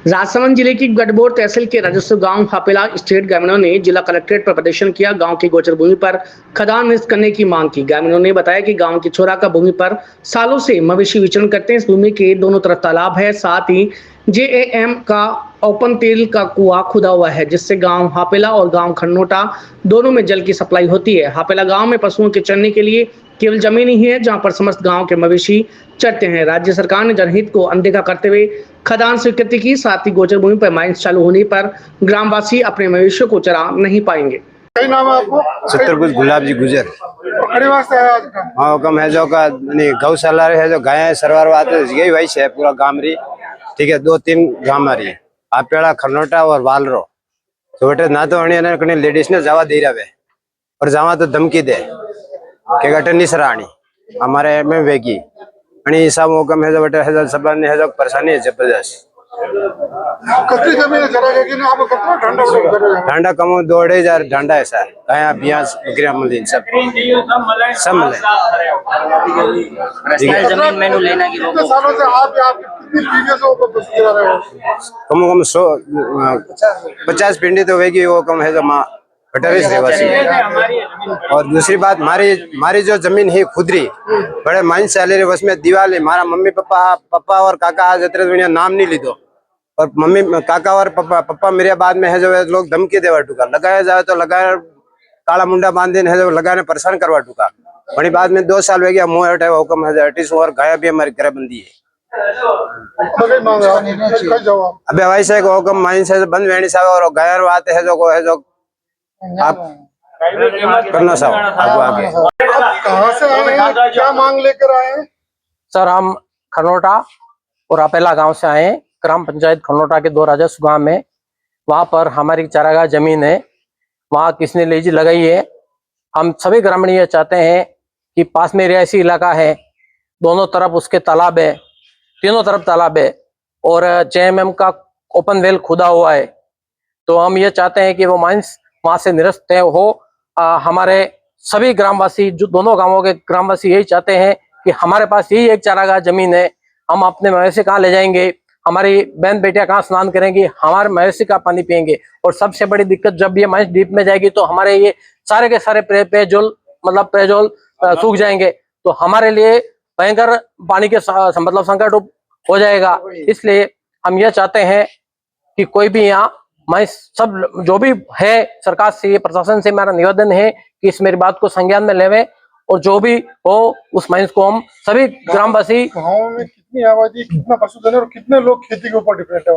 राजसमंद जिले की गढ़बोर तहसील के राजस्व गांव हापेला स्टेट ग्रामीणों ने जिला कलेक्ट्रेट पर प्रदर्शन किया। गांव की गोचर भूमि पर खदान निरस्त करने की मांग की। ग्रामीणों ने बताया कि गांव की छोरा का भूमि पर सालों से मवेशी विचरण करते हैं। इस भूमि के दोनों तरफ तालाब है, साथ ही जेएएम का ओपन तेल का कुआं खुदा हुआ है, जिससे गांव हापेला और गांव खन्नोटा दोनों में जल की सप्लाई होती है। हापेला गांव में पशुओं के चरने के लिए केवल जमीन ही है, जहां पर समस्त गांव के मवेशी चरते हैं। राज्य सरकार ने जनहित को अनदेखा करते हुए खदान स्वीकृति की। साथ ही गोचर भूमि पर माइंस चालू होने पर ग्रामवासी अपने मवेशियों को चरा नहीं पाएंगे। कई नाम है आपको? छतरपुर गुलाब जी गुजर। खड़ी वास्ते आया आज का? हाँ हुक्म है जो का गौशाला है, जो गाय सरवार आते यही वही है पूरा गांव री। ठीक है, 2-3 गांव आ रही है, आपेड़ा खरनोटा और वालरो। तो बेटे ना तो अणी लेडीज ने जावा दे रहा है और जावा तो धमकी दे के गटे निसराणी हमारे में वेगी अणी सब हुक्म है जो बेटे है जो सब ने है जो परेशानी है जबरदस्त। कतरी जमीन जरा के कि आप कितना ठंडा पड़ेगा? ठंडा कम 2-2.5 ठंडा है सर। गाय भैंस बकरियां मलिन सब मिले। जमीन मैंने लेना की कितने सालों से आप कितनी पीढ़ियों से वो बस चला रहे हो? कम 150 पिंडी तो होगी वो कम है जो माँ कटरीस रहवासी है। और दूसरी बात मारी जो जमीन है खुदरी बड़े माइन चाले रे बस में दीवार मारा मम्मी पापा और काका आज इतने नाम नहीं लीधो और मम्मी काका और पापा मेरे बाद में है जो लोग धमकी देवा टुका लगाया जाए तो लगाया काला मुंडा बांध है जो लगाने परेशान करवा टुका। बड़ी बाद में 2 साल हो गया मुँह हटे हुक्म है अर्टिस और गाया भी हमारी घर बंदी है। अबे वैसे हुक्म माइन से बंद वेणी साहब और गायर आते है जो आप करना साहब आगे। कहाँ से आए हैं? क्या मांग लेकर आए हैं? सर हम खनोटा और अपेला गांव से आए हैं। ग्राम पंचायत खनोटा के 2 राजस्व गांव में वहां पर हमारी चारागाह जमीन है, वहां किसने लीज लगाई है। हम सभी ग्रामीण ये चाहते हैं कि पास में रिहायशी इलाका है, दोनों तरफ उसके तालाब है, तीनों तरफ तालाब है और जेएमएम का ओपन वेल खुदा हुआ है। तो हम ये चाहते हैं कि वो माइंस वहां से निरस्त हो। हमारे सभी ग्रामवासी जो दोनों गांवों के ग्रामवासी यही चाहते हैं कि हमारे पास यही एक चारागाह जमीन है, हम अपने मवेशी कहाँ ले जाएंगे, हमारी बहन बेटियां कहाँ स्नान करेंगी, हमारे मवेशी का पानी पियेंगे। और सबसे बड़ी दिक्कत जब ये माइंस डीप में जाएगी तो हमारे ये सारे के सारे पेयजल सूख जाएंगे, तो हमारे लिए भयंकर पानी के मतलब संकट हो जाएगा। इसलिए हम ये चाहते हैं कि कोई भी यहाँ मैं सब जो भी है सरकार से ये प्रशासन से मेरा निवेदन है कि इस मेरी बात को संज्ञान में लेवे और जो भी हो उस माइंस को हम सभी ग्रामवासी। गाँव में कितनी आबादी, कितना पशुधन है और कितने लोग खेती के ऊपर डिपेंड है?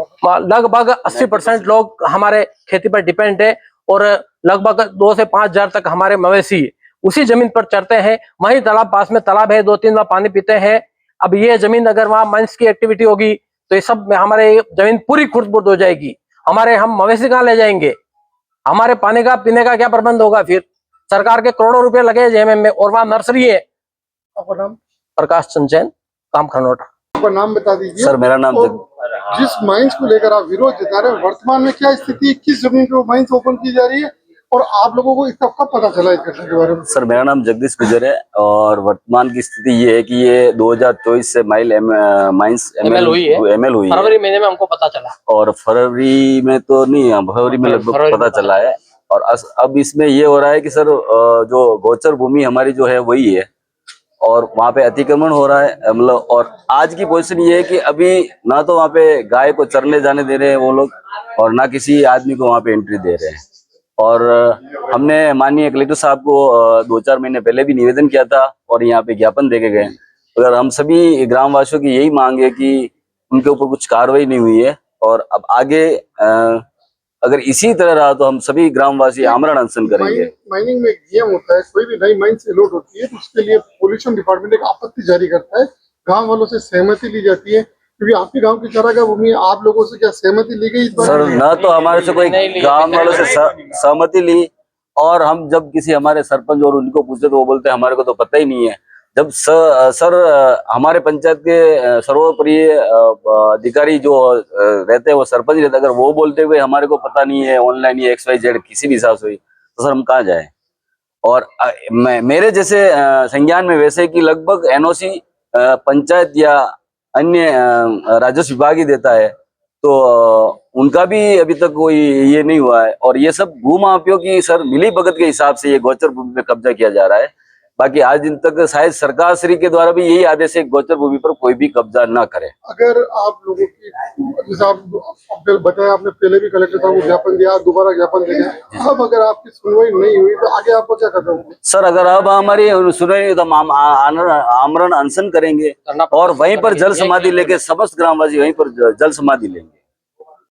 लगभग 80% लोग हमारे खेती पर डिपेंड है और लगभग 2 से 5 हजार तक हमारे मवेशी उसी जमीन पर चरते हैं। वहीं तालाब पास में तालाब है, 2-3 बार पानी पीते हैं। अब ये जमीन अगर वहां माइंस की एक्टिविटी होगी तो ये सब में हमारे जमीन पूरी खुर्द-बुर्द हो जाएगी। हम मवेशी कहाँ ले जाएंगे, हमारे पानी का पीने का क्या प्रबंध होगा? फिर सरकार के करोड़ों रुपए लगे जेएमएम में और वहाँ नर्सरी है। आपका नाम? प्रकाश चंद जैन, काम खनोटा। आपका नाम बता दीजिए सर। मेरा नाम जिस माइंस को लेकर आप विरोध जता रहे हैं, वर्तमान में क्या स्थिति, किस जमीन पे माइंस ओपन की जा रही है और आप लोगों को इसका कब पता चला इस घटना के बारे में? सर मेरा नाम जगदीश गुजर है और वर्तमान की स्थिति ये है कि ये 2024 से माइंस एमएल हुई है। फरवरी महीने में हमको पता चला और फरवरी में तो नहीं, फरवरी में लगभग पता चला है। और अब इसमें ये हो रहा है कि सर जो गोचर भूमि हमारी जो है वही है और वहाँ पे अतिक्रमण हो रहा है मतलब। और आज की पोजीशन ये है कि अभी ना तो वहाँ पे गाय को चरने जाने दे रहे हैं वो लोग और ना किसी आदमी को वहाँ पे एंट्री दे रहे हैं। और हमने माननीय कलेक्टर साहब को 2-4 महीने पहले भी निवेदन किया था और यहाँ पे ज्ञापन देके गए। अगर हम सभी ग्रामवासियों की यही मांग है कि उनके ऊपर कुछ कार्रवाई नहीं हुई है और अब आगे अगर इसी तरह रहा तो हम सभी ग्रामवासी आमरण अनशन करेंगे। माइनिंग में एक नियम होता है, कोई भी नई माइंस अलॉट होती है तो उसके लिए पोल्यूशन डिपार्टमेंट एक आपत्ति जारी करता है, गांव वालों से सहमति ली जाती है। क्योंकि आपके गांव की चारागाह भूमि, आप लोगों से क्या सहमति ली गई? सर ना तो हमारे से कोई गांव वालों से सहमति ली और हम जब किसी हमारे सरपंच और उनको पूछते तो वो बोलते हैं हमारे को तो पता ही नहीं है। जब सर हमारे पंचायत के सर्वोपरि अधिकारी जो रहते हैं वो सरपंच रहते, अगर वो बोलते हुए हमारे को पता नहीं है ऑनलाइन या XYZ किसी भी हिसाब से हुई तो सर हम कहाँ जाए? और मेरे जैसे संज्ञान में वैसे कि लगभग NOC पंचायत या अन्य राजस्व विभाग ही देता है, तो उनका भी अभी तक कोई ये नहीं हुआ है। और ये सब भूमाफियों की सर मिली भगत के हिसाब से ये गोचर भूमि पे कब्जा किया जा रहा है। बाकी आज दिन तक शायद सरकार श्री के द्वारा भी यही आदेश है कि गोचर भूमि पर कोई भी कब्जा ना करे। अगर आप लोगों की, जैसे आप बताया, आपने पहले भी कलेक्टर साहब को ज्ञापन दिया, दोबारा ज्ञापन दिया, अब अगर आपकी सुनवाई नहीं हुई तो आगे आपको क्या करना होगा? सर अगर अब हमारी सुनवाई नहीं तो हम आमरण अनशन करेंगे और वहीं पर जल समाधि लेके समस्त ग्रामवासी वहीं पर जल समाधि लेंगे।